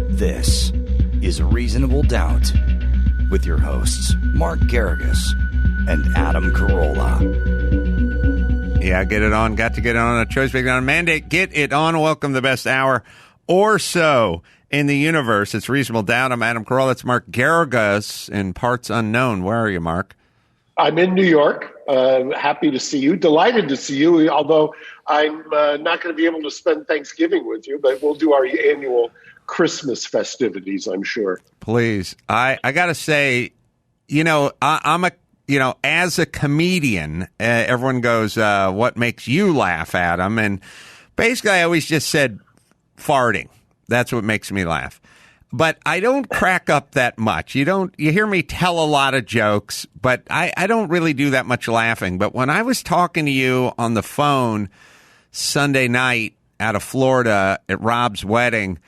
This is Reasonable Doubt with your hosts, Mark Garrigus and Adam Carolla. Yeah, get it on. Got to get it on a choice making on a mandate. Get it on. Welcome to the best hour or so in the universe. It's Reasonable Doubt. I'm Adam Carolla. It's Mark Garrigus in parts unknown. Where are you, Mark? I'm in New York. Happy to see you. Delighted to see you, although I'm not going to be able to spend Thanksgiving with you, but we'll do our annual Christmas festivities, I'm sure. Please. I got to say, I'm as a comedian, everyone goes, what makes you laugh, Adam? And basically, I always just said farting. That's what makes me laugh. But I don't crack up that much. You hear me tell a lot of jokes, but I don't really do that much laughing. But when I was talking to you on the phone Sunday night out of Florida at Rob's wedding,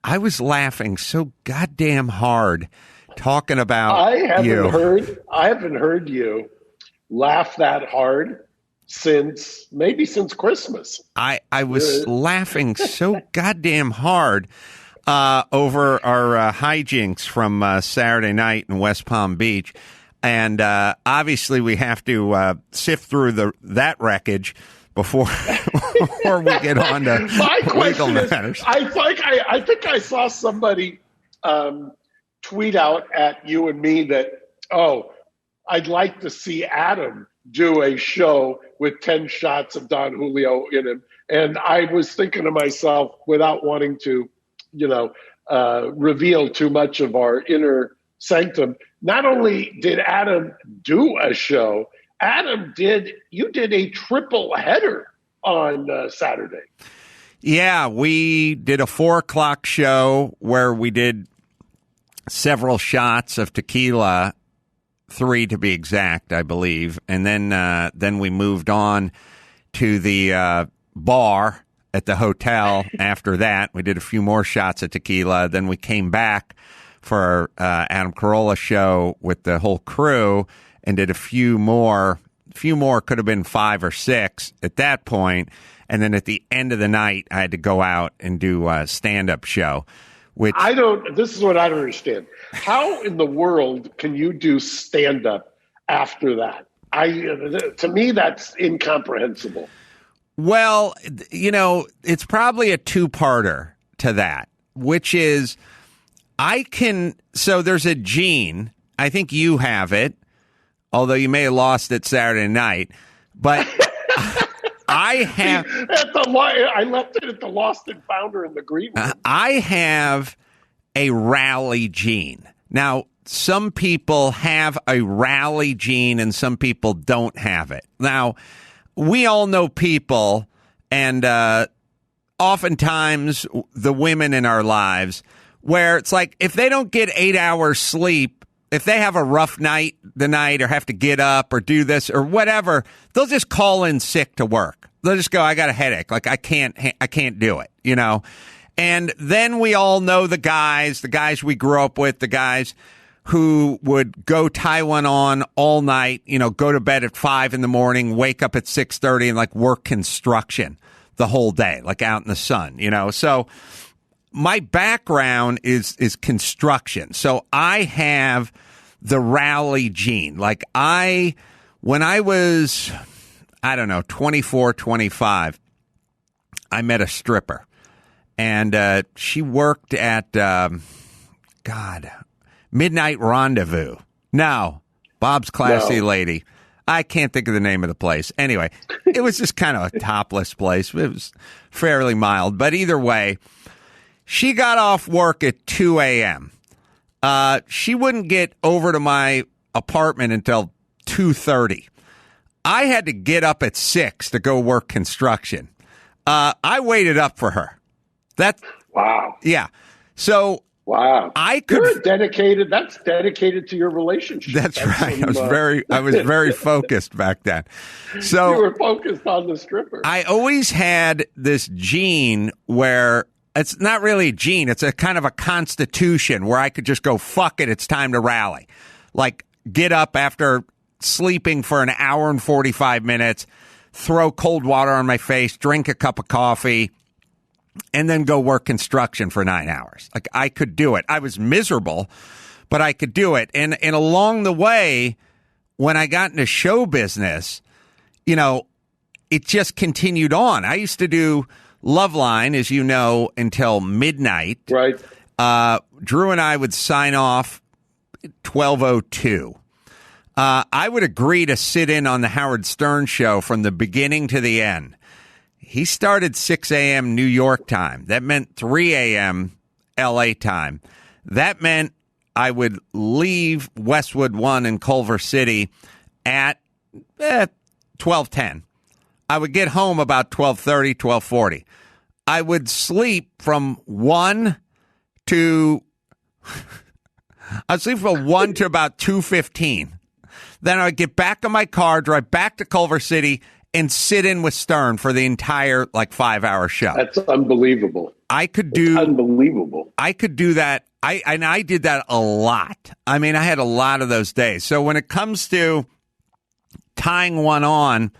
I was laughing so goddamn hard talking about I haven't heard you laugh that hard since Christmas. I was laughing so goddamn hard over our hijinks from Saturday night in West Palm Beach. And obviously we have to sift through that wreckage before we get on to legal matters. I think I saw somebody tweet out at you and me that, I'd like to see Adam do a show with 10 shots of Don Julio in him. And I was thinking to myself, without wanting to reveal too much of our inner sanctum. Not only did Adam do a show, you did a triple header on Saturday. Yeah, we did a 4:00 show where we did several shots of tequila, 3 to be exact, I believe, and then we moved on to the bar at the hotel. After that, we did a few more shots of tequila. Then we came back for our Adam Carolla show with the whole crew and did a few more. Could have been 5 or 6 at that point. And then at the end of the night, I had to go out and do a stand-up show. This is what I don't understand. How in the world can you do stand-up after that? To me, that's incomprehensible. Well, it's probably a two-parter to that, which is so there's a gene. I think you have it, although you may have lost it Saturday night, but I have. I left it at the Lost and Founder in the green room. I have a rally gene. Now, some people have a rally gene and some people don't have it. Now, we all know people, and oftentimes the women in our lives, where it's like if they don't get 8 hours sleep, if they have a rough night the night or have to get up or do this or whatever, they'll just call in sick to work. They'll just go, I got a headache. Like I can't do it, And then we all know the guys we grew up with, the guys who would go tie one on all night, go to bed at 5 a.m, wake up at 6:30 and work construction the whole day, out in the sun, So my background is construction. So I have the rally gene. When I was, 24, 25, I met a stripper and she worked at, Midnight Rendezvous. No, Bob's Classy Lady. I can't think of the name of the place. Anyway, it was just kind of a topless place. It was fairly mild. But either way, she got off work at 2 a.m. She wouldn't get over to my apartment until 2:30. I had to get up at 6 to go work construction. I waited up for her. Wow. Yeah. So wow. You're dedicated. That's dedicated to your relationship. That's right. I was very focused back then. So you were focused on the stripper. I always had this gene where it's not really a gene. It's a kind of a constitution where I could just go, fuck it. It's time to rally. Get up after sleeping for an hour and 45 minutes, throw cold water on my face, drink a cup of coffee, and then go work construction for 9 hours. Like, I could do it. I was miserable, but I could do it. And along the way, when I got into show business, you know, it just continued on. I used to do Loveline, as you know, until midnight. Right. Drew and I would sign off 12:02. I would agree to sit in on the Howard Stern show from the beginning to the end. He started 6 a.m. New York time. That meant 3 a.m. L.A. time. That meant I would leave Westwood 1 in Culver City at 12:10. I would get home about 12:30, 12:40. I would sleep from 1 to I'd sleep from 1 to about 2:15. Then I'd get back in my car, drive back to Culver City, and sit in with Stern for the entire 5-hour show. That's unbelievable. Unbelievable. I could do that. I did that a lot. I mean, I had a lot of those days. So when it comes to tying one on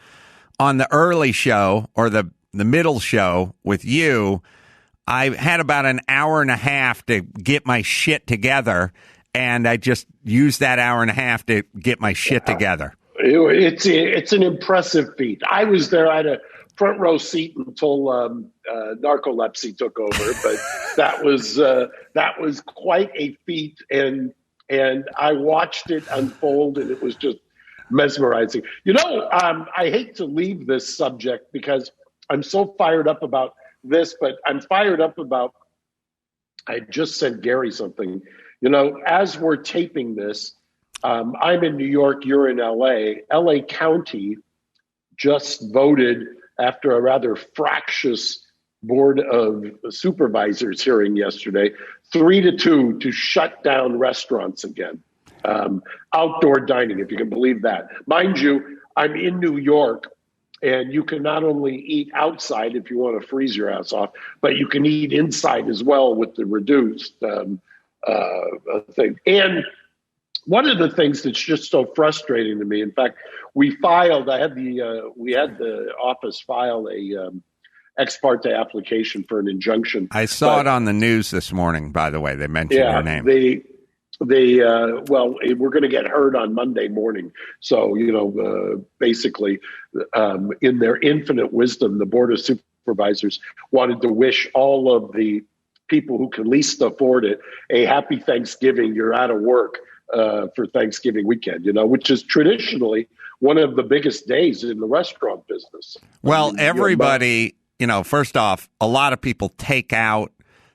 the early show or the middle show with you, I had about an hour and a half to get my shit together, and I just used that hour and a half to get my shit together. It's an impressive feat. I was there. I had a front row seat until narcolepsy took over, but that was quite a feat, and I watched it unfold, and it was just mesmerizing. You know, I hate to leave this subject because I'm so fired up about this, but I'm fired up about, I just sent Gary something. You know, as we're taping this, I'm in New York, you're in LA. LA County just voted after a rather fractious board of supervisors hearing yesterday, 3-2 to shut down restaurants again. Outdoor dining, if you can believe that. Mind you, I'm in New York, and you can not only eat outside if you want to freeze your ass off, but you can eat inside as well with the reduced thing. And one of the things that's just so frustrating to me, in fact, we had the office file a ex parte application for an injunction. I saw it on the news this morning, by the way. They mentioned your name. We're going to get heard on Monday morning. So, you know, basically, in their infinite wisdom, the Board of Supervisors wanted to wish all of the people who can least afford it a happy Thanksgiving. You're out of work for Thanksgiving weekend, you know, which is traditionally one of the biggest days in the restaurant business. Well, everybody, you know, first off, a lot of people take out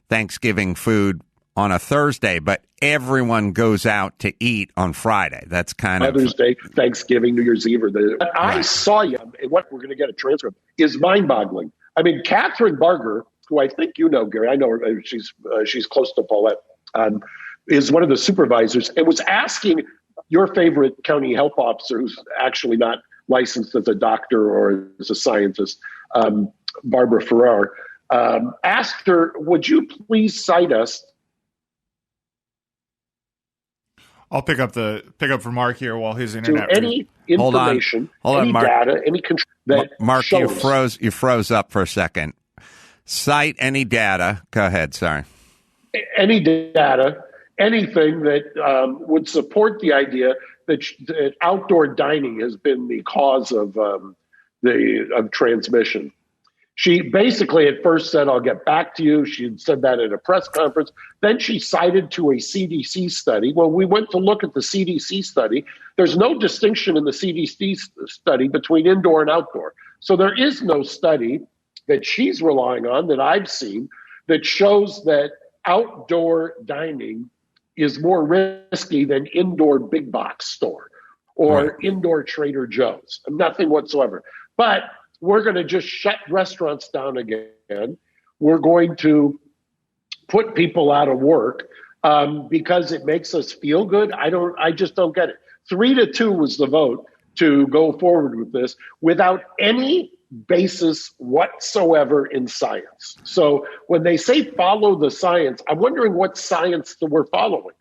Thanksgiving food on a Thursday, but everyone goes out to eat on Friday. That's kind of Mother's Day, Thanksgiving, New Year's Eve. I saw you. What we're going to get a transcript is mind-boggling. I mean, Catherine Barger, who I think you know, Gary. I know her. She's close to Paulette. Is one of the supervisors, and was asking your favorite county health officer, who's actually not licensed as a doctor or as a scientist, Barbara Ferrer, asked her, "Would you please cite us?" I'll pick up for Mark here while his internet. To any information, hold on, any Mark. data, any control that Mark, shows. you froze up for a second. Cite any data. Go ahead. Sorry. Any data, anything that would support the idea that outdoor dining has been the cause of transmission. She basically at first said, "I'll get back to you." She had said that at a press conference. Then she cited to a CDC study. Well, we went to look at the CDC study. There's no distinction in the CDC study between indoor and outdoor. So there is no study that she's relying on that I've seen that shows that outdoor dining is more risky than indoor big box store or indoor Trader Joe's. Nothing whatsoever. But we're going to just shut restaurants down again. We're going to put people out of work because it makes us feel good. I just don't get it. 3-2 was the vote to go forward with this without any basis whatsoever in science. So when they say follow the science, I'm wondering what science that we're following.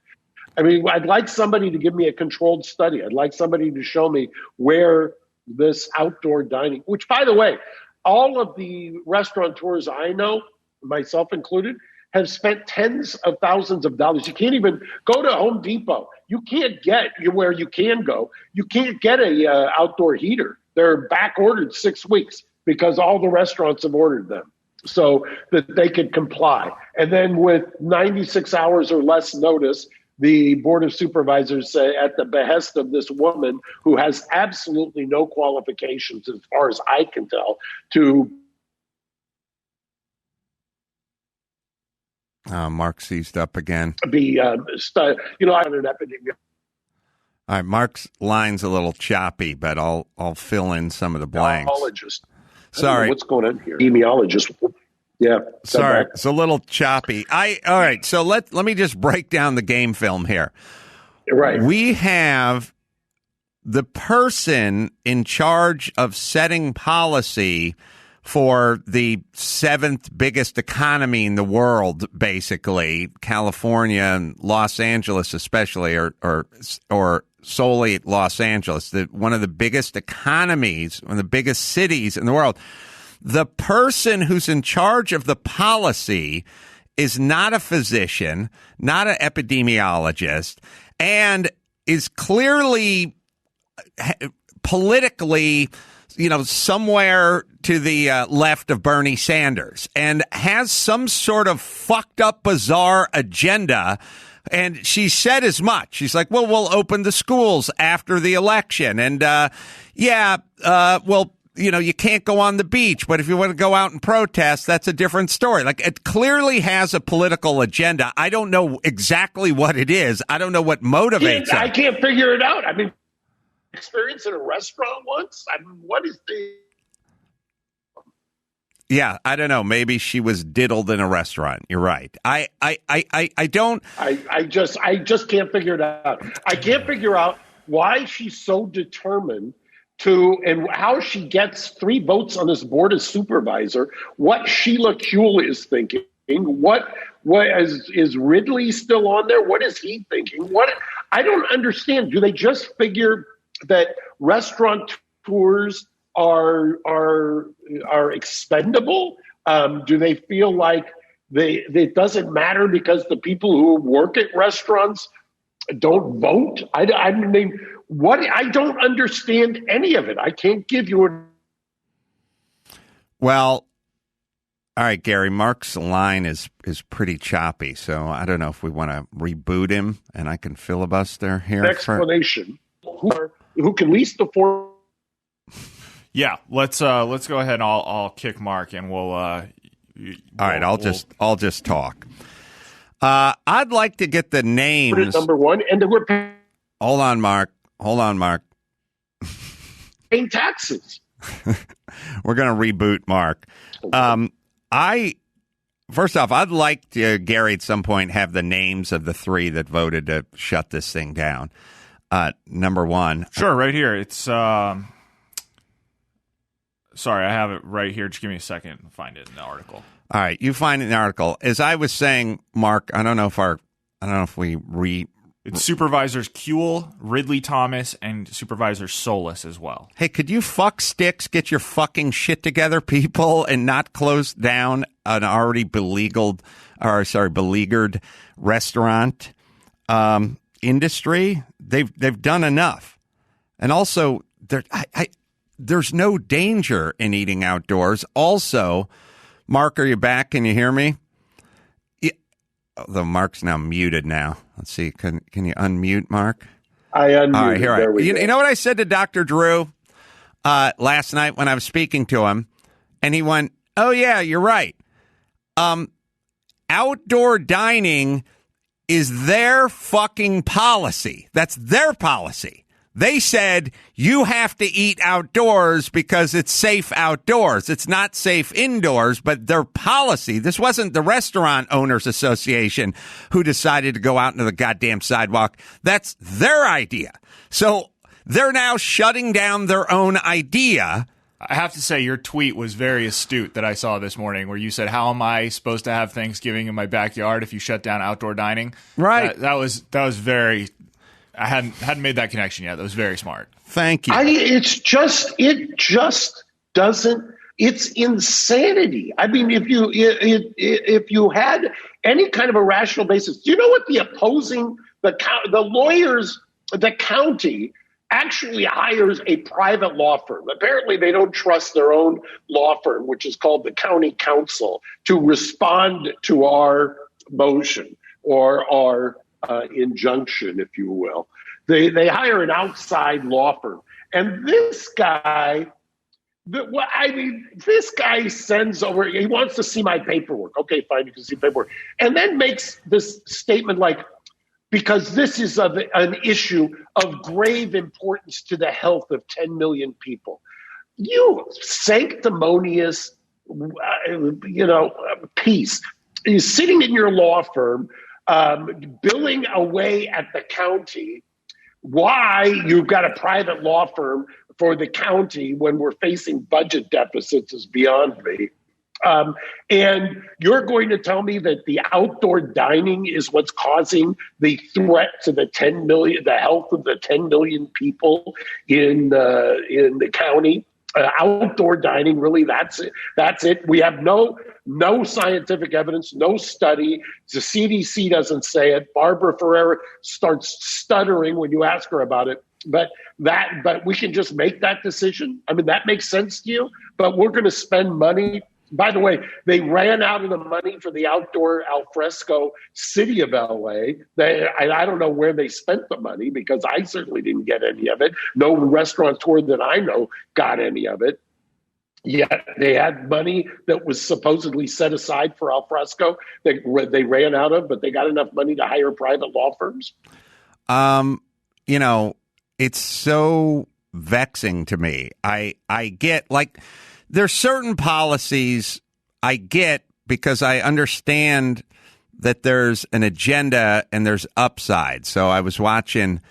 I mean, I'd like somebody to give me a controlled study. I'd like somebody to show me where this outdoor dining, which, by the way, all of the restaurateurs I know myself included, have spent tens of thousands of dollars. You can't even go to Home Depot. You can't get where you can go. You can't get a outdoor heater. They're back ordered 6 weeks because all the restaurants have ordered them so that they could comply. And then with 96 hours or less notice, the Board of Supervisors say, at the behest of this woman who has absolutely no qualifications, as far as I can tell, to Mark seized up again. be, on an epidemic. All right, Mark's line's a little choppy, but I'll fill in some of the blanks. Sorry, what's going on here? Epidemiologist. Yeah. Sorry, it's a little choppy. All right, so let me just break down the game film here. Right. We have the person in charge of setting policy for the seventh biggest economy in the world, basically, California and Los Angeles especially, or solely Los Angeles, one of the biggest economies, one of the biggest cities in the world. The person who's in charge of the policy is not a physician, not an epidemiologist, and is clearly politically, somewhere to the left of Bernie Sanders, and has some sort of fucked up, bizarre agenda. And she said as much. She's like, well, we'll open the schools after the election. And, you can't go on the beach, but if you want to go out and protest, that's a different story. Like, it clearly has a political agenda. I don't know exactly what it is. I don't know what motivates it. I can't figure it out. I mean, experience in a restaurant once? I mean, what is the... Yeah, I don't know. Maybe she was diddled in a restaurant. You're right. I just can't figure it out. I can't figure out why she's so determined to, and how she gets 3 votes on this board of supervisor, what Sheila Kuehl is thinking, what is Ridley still on there? What is he thinking? I don't understand. Do they just figure that restaurateurs are expendable? Do they feel like it doesn't matter because the people who work at restaurants don't vote? I mean, what? I don't understand any of it. I can't give you a... Well, all right, Gary, Mark's line is pretty choppy, so I don't know if we want to reboot him and I can filibuster here. Explanation. Who can least afford... Yeah, let's go ahead and I'll kick Mark and we'll all right, I'll just talk. I'd like to get the names. Number one, and we're paying... Hold on, Mark. Paying taxes. We're going to reboot Mark. First off, I'd like to, Gary, at some point have the names of the 3 that voted to shut this thing down. Number one. Sure, right here. It's sorry, I have it right here. Just give me a second to find it in the article. All right, you find it in the article. As I was saying, Mark, I don't know if we It's Supervisors Kuehl, Ridley Thomas, and Supervisor Solis as well. Hey, could you fuck sticks, get your fucking shit together, people, and not close down an already beleaguered restaurant industry? They've done enough. And also, there's no danger in eating outdoors. Also, Mark, are you back? Can you hear me? Although Mark's now muted now. Let's see. Can you unmute Mark? I unmuted. All right, here you know what I said to Dr. Drew last night when I was speaking to him? And he went, oh, yeah, you're right. Outdoor dining is their fucking policy. That's their policy. They said you have to eat outdoors because it's safe outdoors. It's not safe indoors, but their policy. This wasn't the Restaurant Owners Association who decided to go out into the goddamn sidewalk. That's their idea. So they're now shutting down their own idea. I have to say, your tweet was very astute that I saw this morning, where you said, how am I supposed to have Thanksgiving in my backyard if you shut down outdoor dining? Right. That was very... I hadn't made that connection yet. That was very smart. Thank you. It just doesn't It's insanity. I mean, if you had any kind of a rational basis, do you know what the lawyers, the county actually hires a private law firm. Apparently, they don't trust their own law firm, which is called the county council, to respond to our motion or our injunction, if you will. They hire an outside law firm. And this guy, this guy sends over, he wants to see my paperwork. Okay, fine, you can see paperwork. And then makes this statement like, because this is an issue of grave importance to the health of 10 million people. You sanctimonious, piece is sitting in your law firm, billing away at the county. Why you've got a private law firm for the county when we're facing budget deficits is beyond me. And you're going to tell me that the outdoor dining is what's causing the threat to the health of the 10 million people in the county? Outdoor dining, really, that's it. We have no scientific evidence, no study. The CDC doesn't say it. Barbara Ferrer starts stuttering when you ask her about it. But we can just make that decision. I mean, that makes sense to you. But we're going to spend money. By the way, they ran out of the money for the outdoor alfresco city of LA. I don't know where they spent the money because I certainly didn't get any of it. No restaurateur that I know got any of it. Yet they had money that was supposedly set aside for alfresco that they ran out of, but they got enough money to hire private law firms. It's so vexing to me. I get there's certain policies I get because I understand that there's an agenda and there's upside. So I was watching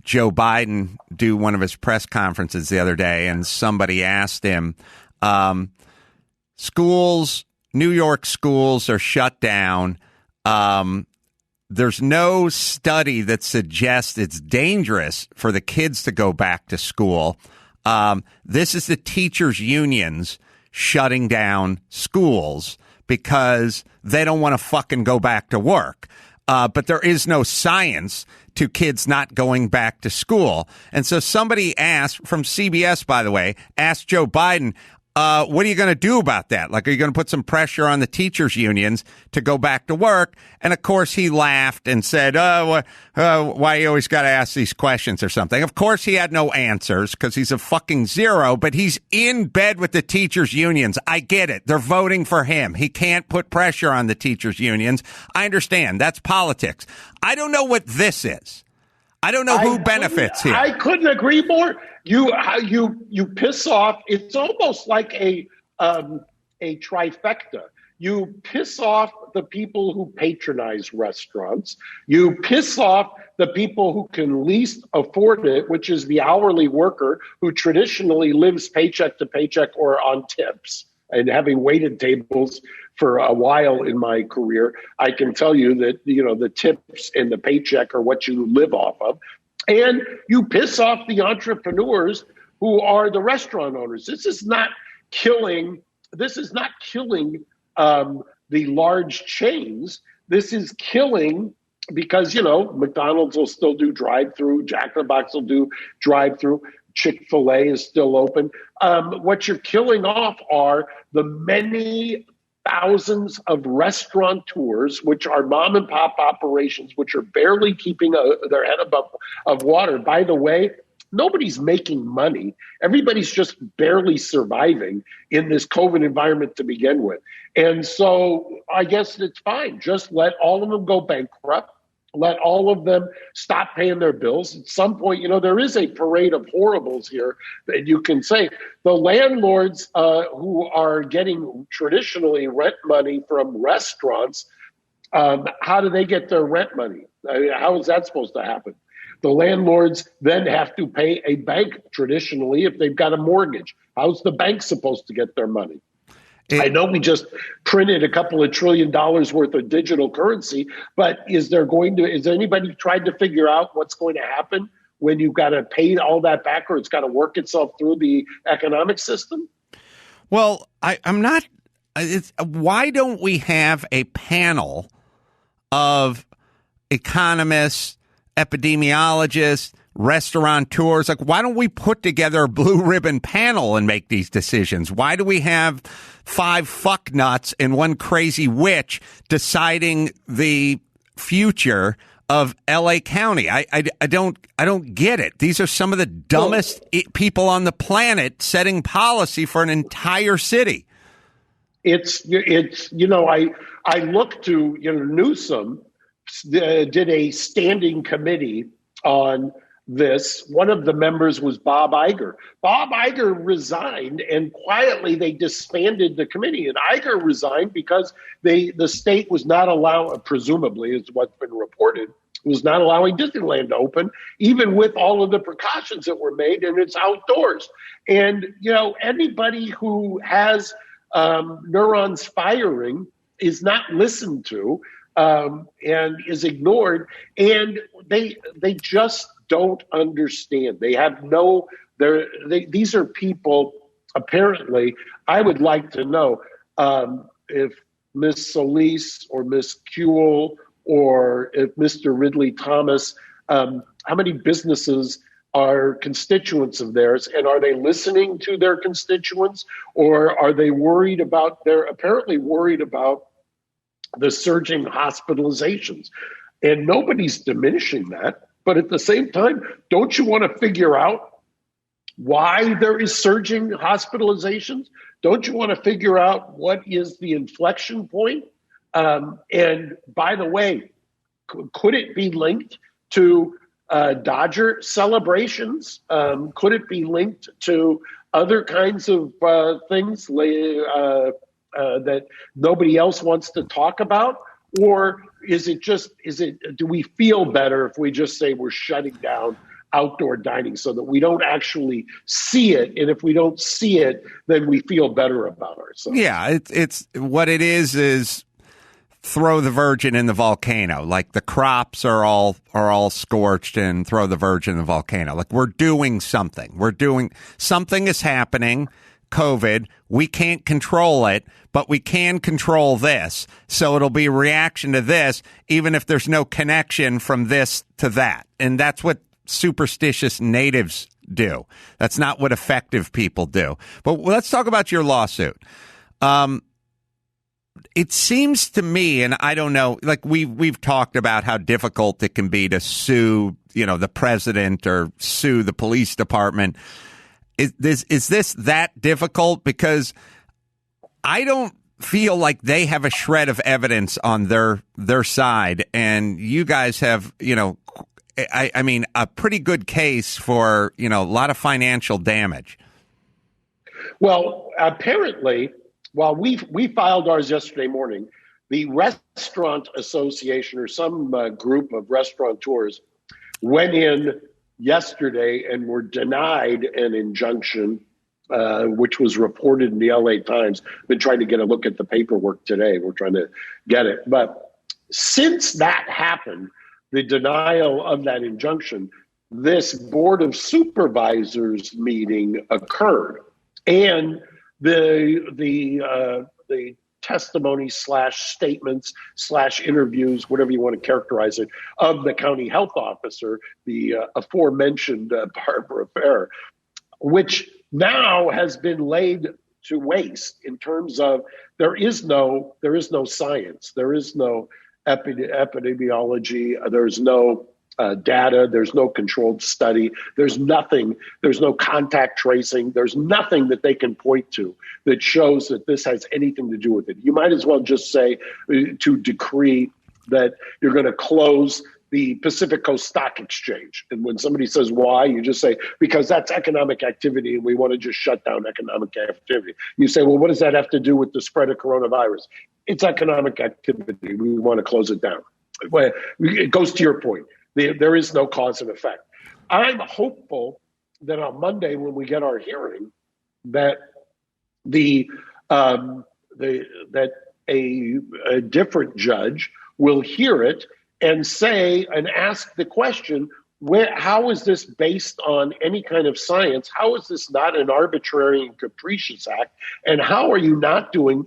Joe Biden do one of his press conferences the other day, and somebody asked him, New York schools are shut down. There's no study that suggests it's dangerous for the kids to go back to school. This is the teachers' unions shutting down schools because they don't want to fucking go back to work. But there is no science to kids not going back to school. And so somebody asked, from CBS, by the way, asked Joe Biden, what are you going to do about that? Like, are you going to put some pressure on the teachers' unions to go back to work? And of course, he laughed and said, why you always got to ask these questions or something. Of course, he had no answers because he's a fucking zero, but he's in bed with the teachers' unions. I get it. They're voting for him. He can't put pressure on the teachers' unions. I understand. That's politics. I don't know what this is. I don't know who benefits here. I couldn't agree more. You piss off. It's almost like a trifecta. You piss off the people who patronize restaurants. You piss off the people who can least afford it, which is the hourly worker who traditionally lives paycheck to paycheck or on tips. And having waited tables for a while in my career, I can tell you that, the tips and the paycheck are what you live off of. And you piss off the entrepreneurs who are the restaurant owners. This is not killing the large chains. This is killing because, McDonald's will still do drive-through. Jack in the Box will do drive-through. Chick-fil-A is still open. What you're killing off are the many thousands of restaurateurs, which are mom and pop operations, which are barely keeping their head above water. By the way, nobody's making money. Everybody's just barely surviving in this COVID environment to begin with. And so I guess it's fine. Just let all of them go bankrupt. Let all of them stop paying their bills. At some point, there is a parade of horribles here that you can say. The landlords who are getting traditionally rent money from restaurants, how do they get their rent money? How is that supposed to happen? The landlords then have to pay a bank traditionally if they've got a mortgage. How's the bank supposed to get their money? I know we just printed a couple of $1 trillion worth of digital currency, but is anybody tried to figure out what's going to happen when you've got to pay all that back or it's got to work itself through the economic system? Well, I'm not. Why don't we have a panel of economists, epidemiologists, restaurateurs? Like, why don't we put together a blue ribbon panel and make these decisions? Why do we have 5 fucknuts and one crazy witch deciding the future of LA County? I don't get it. These are some of the dumbest people on the planet setting policy for an entire city. It's I look to Newsom did a standing committee on this. One of the members was Bob Iger. Bob Iger resigned, and quietly they disbanded the committee. And Iger resigned because the state was not allowing, presumably is what's been reported, was not allowing Disneyland to open, even with all of the precautions that were made, and it's outdoors. And, anybody who has neurons firing is not listened to and is ignored. And they just don't understand. They have these are people, apparently. I would like to know if Miss Solis or Miss Kuehl or if Mr. Ridley Thomas, how many businesses are constituents of theirs, and are they listening to their constituents, or are they they're apparently worried about the surging hospitalizations? And nobody's diminishing that. But at the same time, don't you want to figure out why there is surging hospitalizations? Don't you want to figure out what is the inflection point? And by the way, could it be linked to Dodger celebrations? Could it be linked to other kinds of things that nobody else wants to talk about? Or do we feel better if we just say we're shutting down outdoor dining so that we don't actually see it? And if we don't see it, then we feel better about ourselves. Yeah, it's what it is throw the virgin in the volcano. Like, the crops are all scorched, and throw the virgin in the volcano. Like, we're doing something. Something is happening. COVID. We can't control it, but we can control this. So it'll be a reaction to this, even if there's no connection from this to that. And that's what superstitious natives do. That's not what effective people do. But let's talk about your lawsuit. It seems to me, and I don't know, like we've talked about how difficult it can be to sue, the president or sue the police department. Is this that difficult? Because I don't feel like they have a shred of evidence on their side, and you guys have, I mean, a pretty good case for, a lot of financial damage. Well, apparently, while we filed ours yesterday morning, the Restaurant Association, or some group of restaurateurs, went in yesterday and were denied an injunction, which was reported in the LA Times. Been trying to get a look at the paperwork today. We're trying to get it. But since that happened, the denial of that injunction, this Board of Supervisors meeting occurred. And the testimony / statements / interviews, whatever you want to characterize it, of the county health officer, the aforementioned Barbara Fair, which now has been laid to waste in terms of there is no science, there is no epidemiology, there's no data, there's no controlled study, there's nothing, there's no contact tracing, there's nothing that they can point to that shows that this has anything to do with it. You might as well just say to decree that you're going to close the Pacific Coast Stock Exchange. And when somebody says why, you just say, because that's economic activity and we want to just shut down economic activity. You say, well, what does that have to do with the spread of coronavirus? It's economic activity. We want to close it down. Well, it goes to your point. There is no cause and effect. I'm hopeful that on Monday, when we get our hearing, that that a different judge will hear it and say and ask the question: how is this based on any kind of science? How is this not an arbitrary and capricious act? And how are you not doing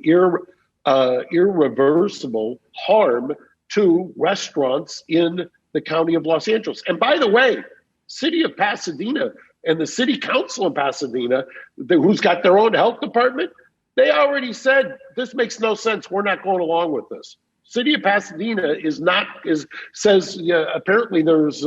irreversible harm to restaurants in the county of Los Angeles? And by the way, city of Pasadena and the city council in Pasadena, who's got their own health department, they already said this makes no sense. We're not going along with this. City of Pasadena says apparently there's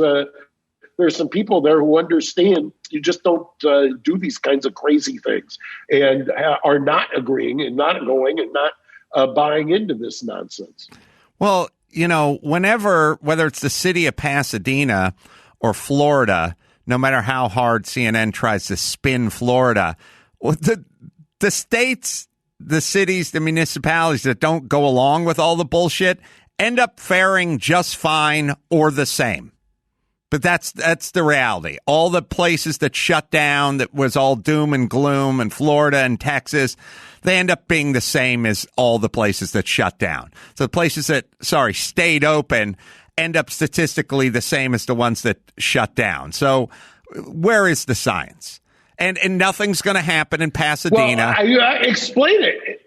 some people there who understand you just don't do these kinds of crazy things and are not agreeing and not going and not buying into this nonsense. Well, whether it's the city of Pasadena or Florida, no matter how hard CNN tries to spin Florida, the states, the cities, the municipalities that don't go along with all the bullshit end up faring just fine or the same. But that's the reality. All the places that shut down, that was all doom and gloom, and Florida and Texas, they end up being the same as all the places that shut down. So the places that, stayed open end up statistically the same as the ones that shut down. So where is the science? And nothing's going to happen in Pasadena. Well, explain it.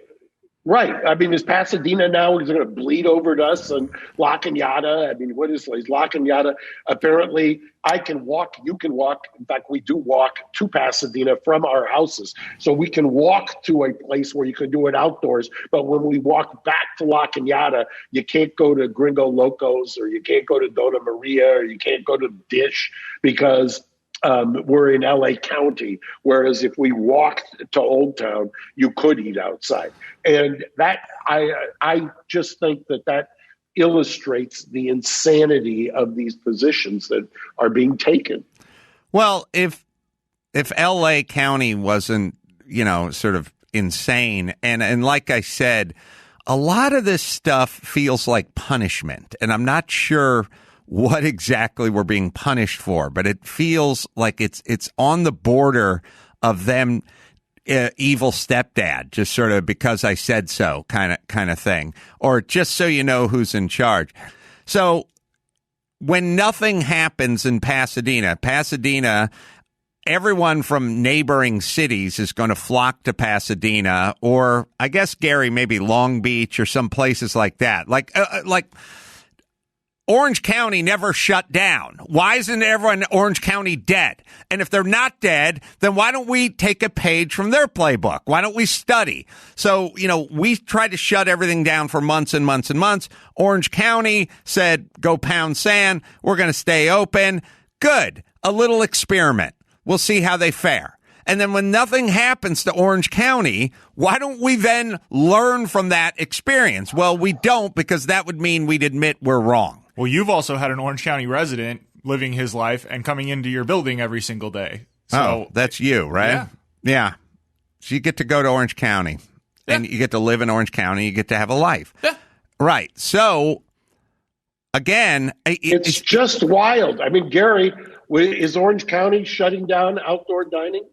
Right. I mean, is Pasadena now going to bleed over to us and La Cañada? I mean, what is La Cañada? Apparently, I can walk, you can walk. In fact, we do walk to Pasadena from our houses. So we can walk to a place where you can do it outdoors. But when we walk back to La Cañada, you can't go to Gringo Locos, or you can't go to Dona Maria, or you can't go to Dish because we're in LA County, whereas if we walked to Old Town, you could eat outside. And that I just think that illustrates the insanity of these positions that are being taken. Well, if LA County wasn't, sort of insane, and like I said, a lot of this stuff feels like punishment, and I'm not sure what exactly we're being punished for, but it feels like it's on the border of them evil stepdad, just sort of because I said so kind of thing, or just so you know who's in charge. So when nothing happens in Pasadena, everyone from neighboring cities is going to flock to Pasadena, or I guess, Gary, maybe Long Beach or some places like that. Like Orange County never shut down. Why isn't everyone in Orange County dead? And if they're not dead, then why don't we take a page from their playbook? Why don't we study? So, we tried to shut everything down for months and months and months. Orange County said, go pound sand. We're going to stay open. Good. A little experiment. We'll see how they fare. And then when nothing happens to Orange County, why don't we then learn from that experience? Well, we don't, because that would mean we'd admit we're wrong. Well, you've also had an Orange County resident living his life and coming into your building every single day. So that's you, right? Yeah. So you get to go to Orange County, and you get to live in Orange County. You get to have a life. Yeah. Right. So, again, it's just wild. I mean, Gary, is Orange County shutting down outdoor dining?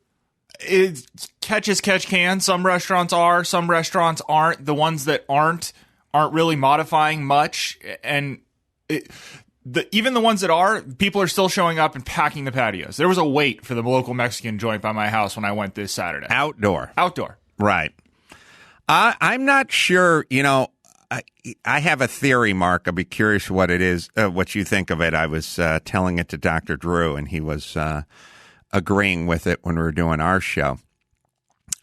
It's catch as catch can. Some restaurants are, some restaurants aren't. The ones that aren't really modifying much, and even the ones that are, people are still showing up and packing the patios. There was a wait for the local Mexican joint by my house when I went this Saturday. Outdoor. Right. I'm not sure, I have a theory, Mark. I'd be curious what it is, what you think of it. I was telling it to Dr. Drew, and he was agreeing with it when we were doing our show.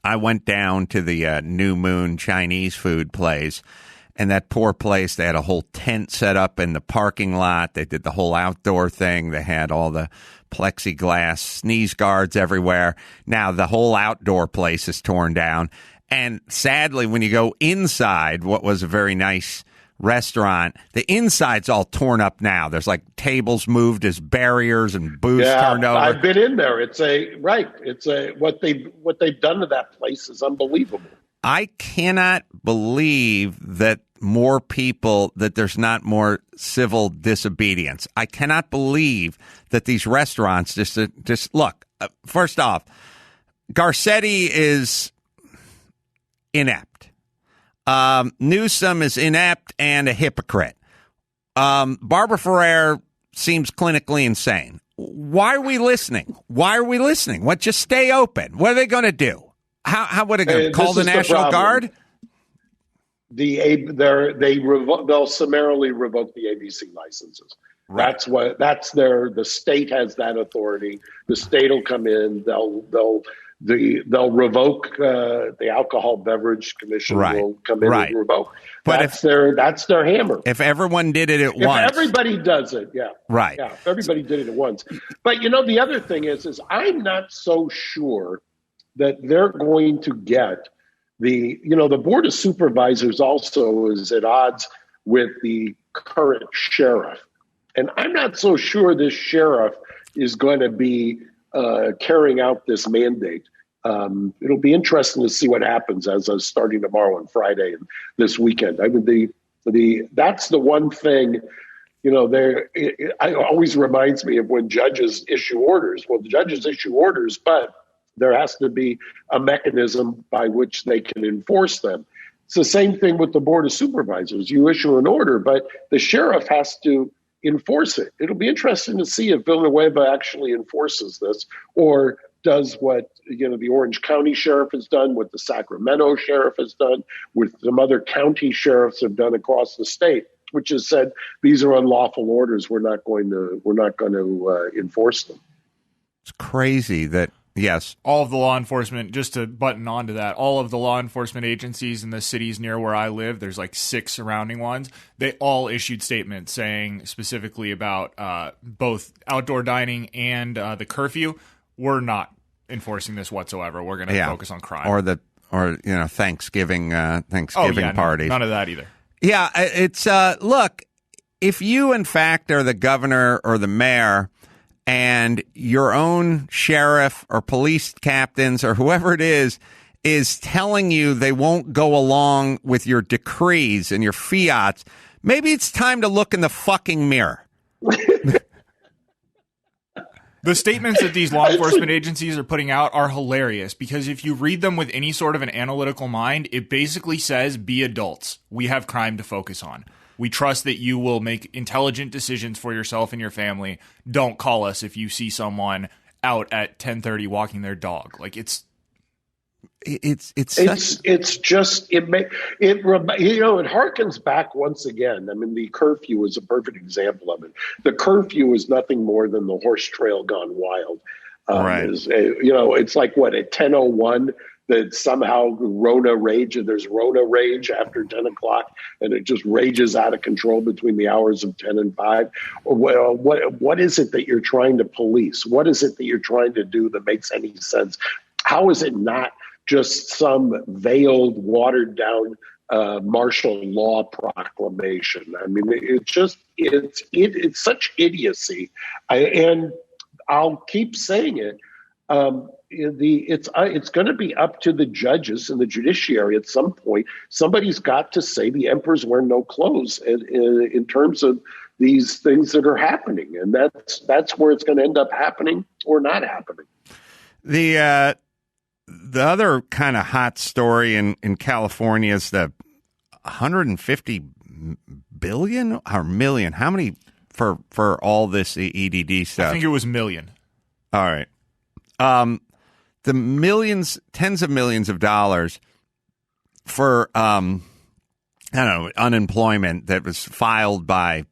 I went down to the New Moon Chinese food place. And that poor place, they had a whole tent set up in the parking lot. They did the whole outdoor thing. They had all the plexiglass sneeze guards everywhere. Now the whole outdoor place is torn down. And sadly, when you go inside what was a very nice restaurant, the inside's all torn up now. There's like tables moved as barriers and booths turned over. I've been in there. What they've done to that place is unbelievable. I cannot believe that there's not more civil disobedience. I cannot believe that these restaurants just look, first off, Garcetti is inept. Newsom is inept and a hypocrite. Barbara Ferrer seems clinically insane. why are we listening? Why are we listening? What? Just stay open. What are they going to do? How would it go? Call the National Guard? They'll summarily revoke the ABC licenses. Right. The state has that authority. The state will come in. They'll revoke the Alcohol Beverage Commission will come in and revoke. But that's their hammer. If everyone did it at once, everybody does it, yeah, right. Yeah, if everybody did it at once. But the other thing is I'm not so sure that they're going to get the Board of Supervisors also is at odds with the current sheriff. And I'm not so sure this sheriff is going to be carrying out this mandate. It'll be interesting to see what happens as starting tomorrow and Friday and this weekend. I mean, that's the one thing, it always reminds me of when judges issue orders. Well, the judges issue orders, but there has to be a mechanism by which they can enforce them. It's the same thing with the Board of Supervisors. You issue an order, but the sheriff has to enforce it. It'll be interesting to see if Villanueva actually enforces this or does what the Orange County Sheriff has done, what the Sacramento Sheriff has done, what some other county sheriffs have done across the state, which has said these are unlawful orders. We're not going to enforce them. It's crazy that. Yes. All of the law enforcement, just to button onto that, all of the law enforcement agencies in the cities near where I live, there's like 6 surrounding ones, they all issued statements saying specifically about both outdoor dining and the curfew. We're not enforcing this whatsoever. We're going to focus on crime. Or Thanksgiving parties. None of that either. Yeah, it's look, if you in fact are the governor or the mayor and your own sheriff or police captains or whoever it is telling you they won't go along with your decrees and your fiats, maybe it's time to look in the fucking mirror. The statements that these law enforcement agencies are putting out are hilarious because if you read them with any sort of an analytical mind, it basically says, be adults. We have crime to focus on. We trust that you will make intelligent decisions for yourself and your family. Don't call us if you see someone out at 10:30 walking their dog. Like it harkens back once again. I mean, the curfew is a perfect example of it. The curfew is nothing more than the horse trail gone wild. Right. It's like at 10:01. That somehow there's Rona rage after 10 o'clock, and it just rages out of control between the hours of 10 and 5. Well, what is it that you're trying to police? What is it that you're trying to do that makes any sense? How is it not just some veiled, watered down martial law proclamation? I mean, it's such idiocy. And I'll keep saying it. It's going to be up to the judges and the judiciary at some point. Somebody's got to say the emperor's wearing no clothes in terms of these things that are happening, and that's where it's going to end up happening or not happening. The other kind of hot story in California is the 150 billion or million. How many for all this EDD stuff? I think it was million. All right. The millions, tens of millions of dollars for, unemployment that was filed by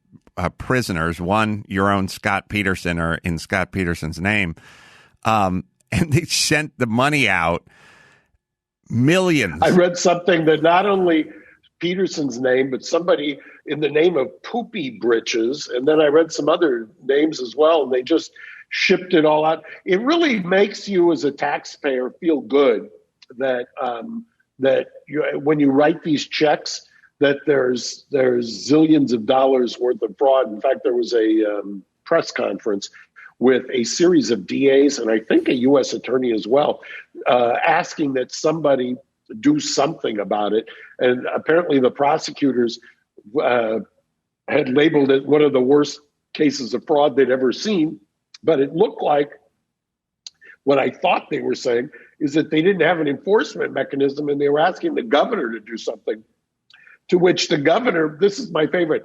prisoners. One, your own Scott Peterson, or in Scott Peterson's name. And they sent the money out, millions. I read something that not only Peterson's name, but somebody in the name of Poopy Britches. And then I read some other names as well. And they just shipped it all out. It really makes you as a taxpayer feel good that when you write these checks, that there's zillions of dollars worth of fraud. In fact, there was a press conference with a series of DAs and I think a U.S. attorney as well, asking that somebody do something about it. And apparently the prosecutors had labeled it one of the worst cases of fraud they'd ever seen. But it looked like what I thought they were saying is that they didn't have an enforcement mechanism and they were asking the governor to do something, to which the governor, this is my favorite,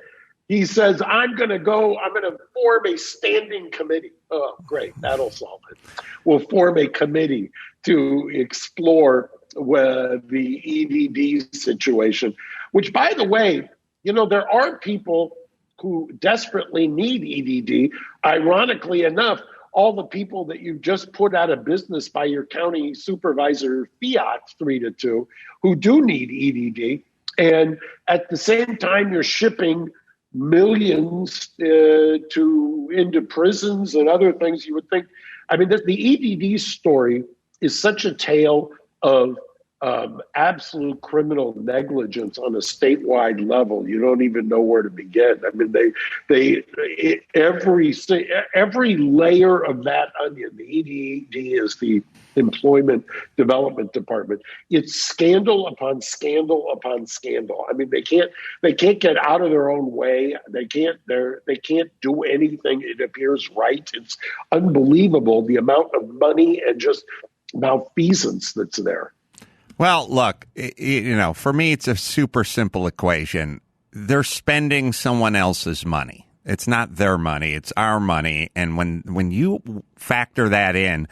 He says, I'm going to form a standing committee. Oh, great. That'll solve it. We'll form a committee to explore the EDD situation, which, by the way, there are people who desperately need EDD. Ironically enough, all the people that you just put out of business by your county supervisor fiat 3-2 who do need EDD. And at the same time, you're shipping millions into prisons and other things. You would think, the EDD story is such a tale of absolute criminal negligence on a statewide level. You don't even know where to begin. Every layer of that onion, the EDD is the Employment Development Department. It's scandal upon scandal upon scandal. They can't get out of their own way. They can't do anything. It appears right. It's unbelievable the amount of money and just malfeasance that's there. Well, look, for me, it's a super simple equation. They're spending someone else's money. It's not their money. It's our money. And when you factor that in,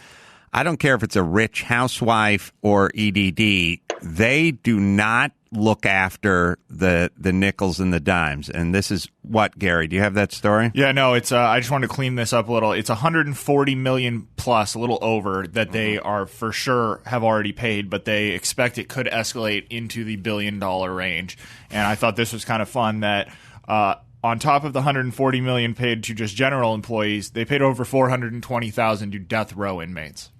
I don't care if it's a rich housewife or EDD, they do not look after the nickels and the dimes. And this is what, Gary? Do you have that story? Yeah, no, it's I just wanted to clean this up a little. It's 140 million plus, a little over, that they are for sure have already paid, but they expect it could escalate into the $1 billion range. And I thought this was kind of fun that on top of the 140 million paid to just general employees, they paid over 420,000 to death row inmates.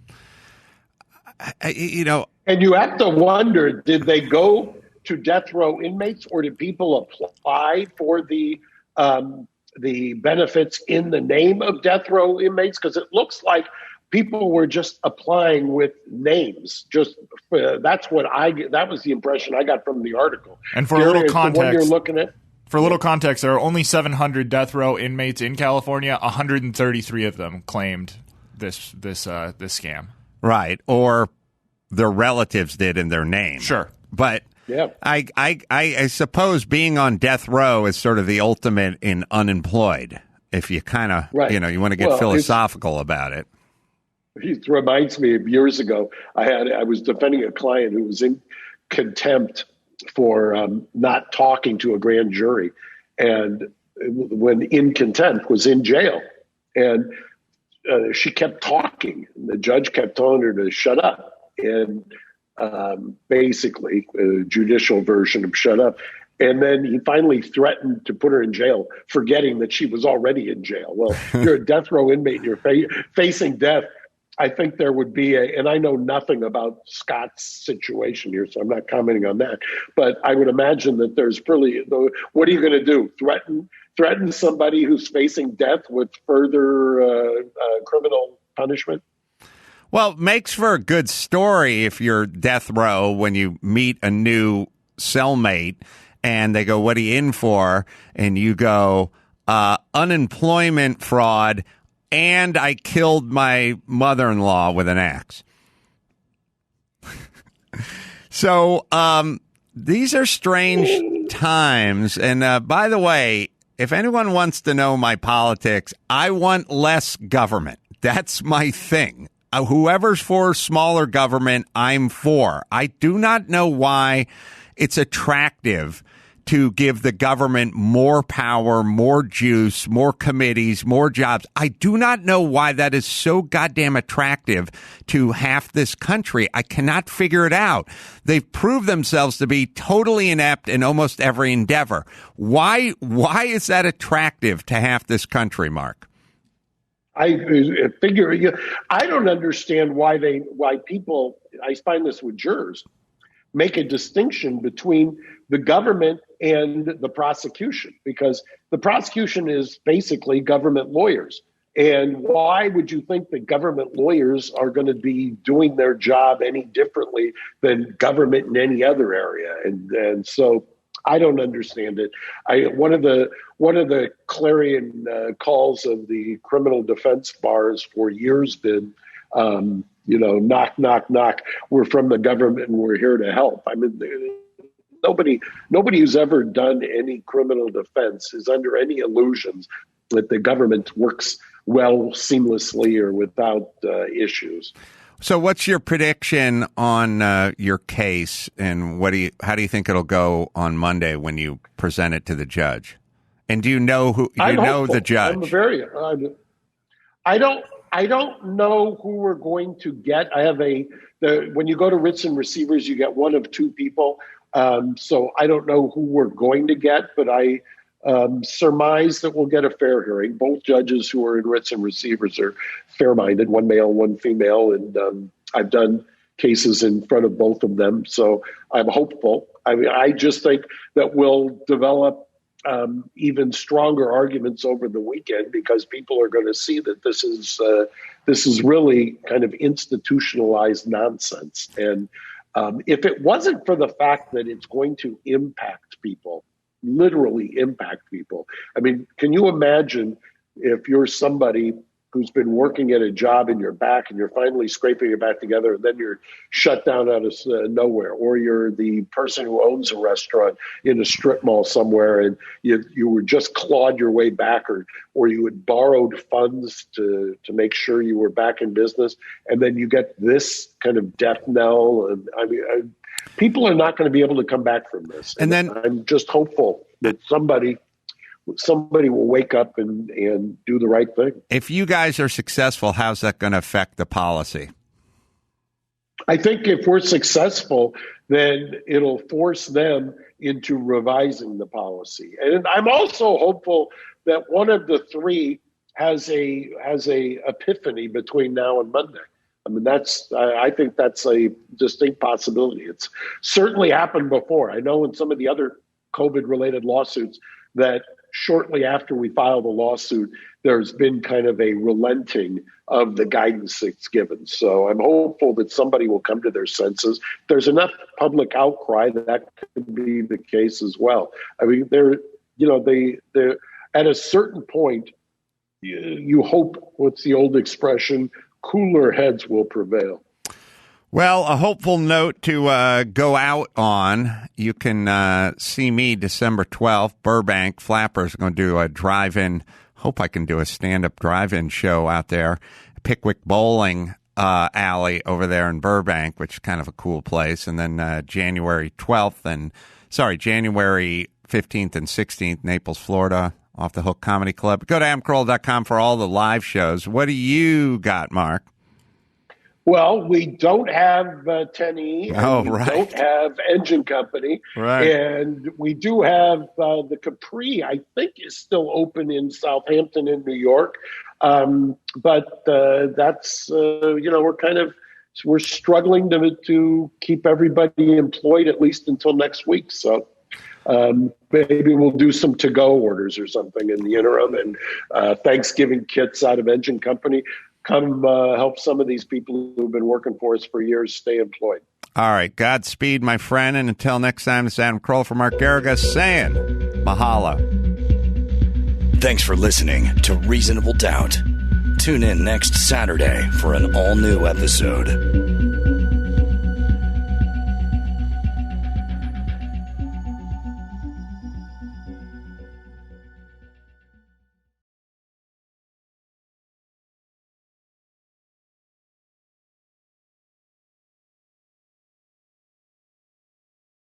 And you have to wonder, did they go to death row inmates, or did people apply for the benefits in the name of death row inmates? Because it looks like people were just applying with names. That was the impression I got from the article. And for a little context, what you're looking at. For a little context, there are only 700 death row inmates in California. 133 of them claimed this scam. Right, or their relatives did in their name. Sure. But yeah. I suppose being on death row is sort of the ultimate in unemployed, if you kind of, you want to get philosophical about it. It reminds me of years ago, I was defending a client who was in contempt for not talking to a grand jury, and when in contempt was in jail. And she kept talking. And the judge kept telling her to shut up. And basically, a judicial version of shut up. And then he finally threatened to put her in jail, forgetting that she was already in jail. Well, you're a death row inmate, you're facing death. I think there would be and I know nothing about Scott's situation here, so I'm not commenting on that. But I would imagine that there's what are you going to do? Threaten somebody who's facing death with further criminal punishment? Well, it makes for a good story if you're death row when you meet a new cellmate and they go, what are you in for? And you go, unemployment fraud, and I killed my mother-in-law with an axe. So these are strange times. And by the way, if anyone wants to know my politics, I want less government. That's my thing. Whoever's for smaller government, I'm for. I do not know why it's attractive to give the government more power, more juice, more committees, more jobs. I do not know why that is so goddamn attractive to half this country. I cannot figure it out. They've proved themselves to be totally inept in almost every endeavor. Why is that attractive to half this country, Mark? I figure I don't understand why people, I find this with jurors, make a distinction between the government and the prosecution, because the prosecution is basically government lawyers. And why would you think that government lawyers are going to be doing their job any differently than government in any other area? And so I don't understand it. One of the clarion calls of the criminal defense bars for years been, knock, knock, knock. We're from the government and we're here to help. I mean, Nobody who's ever done any criminal defense is under any illusions that the government works well, seamlessly, or without issues. So what's your prediction on your case, and how do you think it'll go on Monday when you present it to the judge? And do you know the judge? I don't know who we're going to get. I have when you go to writs and receivers, you get one of two people. So I don't know who we're going to get, but I surmise that we'll get a fair hearing. Both judges who are in writs and receivers are fair-minded, one male, one female, and I've done cases in front of both of them, so I'm hopeful. I mean, I just think that we'll develop even stronger arguments over the weekend, because people are going to see that this is really kind of institutionalized nonsense. And if it wasn't for the fact that it's going to impact people, literally impact people. I mean, can you imagine if you're somebody who's been working at a job and you're back and you're finally scraping your back together, and then you're shut down out of nowhere, or you're the person who owns a restaurant in a strip mall somewhere and you were just clawed your way back, or you had borrowed funds to make sure you were back in business, and then you get this kind of death knell. And I mean, people are not going to be able to come back from this. And then I'm just hopeful that somebody will wake up and do the right thing. If you guys are successful, how's that going to affect the policy? I think if we're successful, then it'll force them into revising the policy. And I'm also hopeful that one of the three has a epiphany between now and Monday. I mean, I think that's a distinct possibility. It's certainly happened before. I know in some of the other COVID-related lawsuits that shortly after we filed a lawsuit, there's been kind of a relenting of the guidance that's given. So I'm hopeful that somebody will come to their senses. If there's enough public outcry that could be the case as well. I mean, they're at a certain point, you hope, what's the old expression, cooler heads will prevail. Well, a hopeful note to go out on. You can see me December 12th. Burbank Flappers are going to do a drive-in. Hope I can do a stand-up drive-in show out there. Pickwick Bowling Alley over there in Burbank, which is kind of a cool place. And then January 15th and 16th, Naples, Florida, Off the Hook Comedy Club. Go to adamcarolla.com for all the live shows. What do you got, Mark? Well, we don't have 10E, and we don't have Engine Company, and we do have the Capri, I think, is still open in Southampton in New York, but that's, we're struggling to keep everybody employed at least until next week, so maybe we'll do some to-go orders or something in the interim, and Thanksgiving kits out of Engine Company. Come help some of these people who've been working for us for years stay employed. All right. Godspeed, my friend. And until next time, this is Adam Carolla for Mark Garrigus saying mahalo. Thanks for listening to Reasonable Doubt. Tune in next Saturday for an all-new episode.